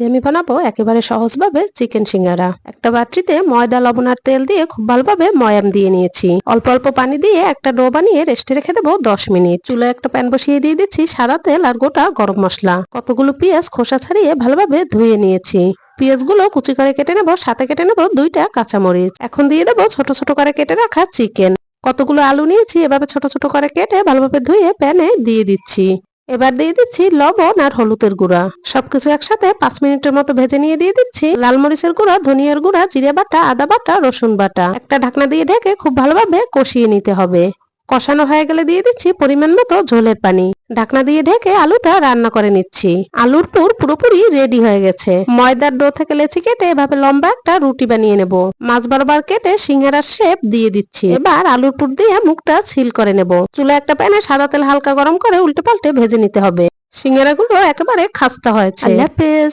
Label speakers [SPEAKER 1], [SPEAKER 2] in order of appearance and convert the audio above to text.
[SPEAKER 1] আমি বানাবো একেবারে সহজভাবে চিকেন সিঙ্গারা। একটা বাটিতে ময়দা, লবণ আর তেল দিয়ে খুব ভালোভাবে ময়াম দিয়ে নিয়েছি। অল্প অল্প পানি দিয়ে একটা ডো বানিয়ে রেস্টে রেখে দেবো 10 মিনিট। চুলায় একটা প্যান বসিয়ে দিয়ে দিচ্ছি সাদা তেল আর গোটা গরম মশলা। কতগুলো পেঁয়াজ খোসা ছাড়িয়ে ভালোভাবে ধুয়ে নিয়েছি। পেঁয়াজগুলো কুচি করে কেটে নেবো, সাথে কেটে নেবো 2টা কাঁচামরিচ। এখন দিয়ে দেবো ছোট ছোট করে কেটে রাখা চিকেন। কতগুলো আলু নিয়েছি এভাবে ছোট ছোট করে কেটে ভালোভাবে ধুয়ে প্যানে দিয়ে দিচ্ছি। এবার দিয়ে দিচ্ছি লবণ আর হলুদের গুঁড়া। সবকিছু একসাথে 5 মিনিটের মতো ভেজে নিয়ে দিয়ে দিচ্ছি লাল মরিচের গুঁড়া, ধনিয়ার গুঁড়া, জিরে বাটা, আদা বাটা, রসুন বাটা। একটা ঢাকনা দিয়ে ঢেকে খুব ভালোভাবে কষিয়ে নিতে হবে। কষানো হয়ে গেলে দিয়ে দিচ্ছি পরিমাণ মতো ঝোলের পানি। ঢাকনা দিয়ে ঢেকে আলুটা রান্না করে নিচ্ছি। আলুর পুর পুরোপুরি রেডি হয়ে গেছে। ময়দার ডো থেকে লেচি কেটে এভাবে লম্বা একটা রুটি বানিয়ে নেব। মাছ বরাবর কেটে সিঙ্গারার শেপ দিয়ে দিচ্ছি। এবার আলুর পুর দিয়ে মুখটা সিল করে নেব। চুলা একটা প্যানে সাদা তেল হালকা গরম করে উল্টে পাল্টে ভেজে নিতে হবে। সিঙ্গারাগুলো একেবারে খাস্তা হয়েছে। আল্লাহ হাফেজ।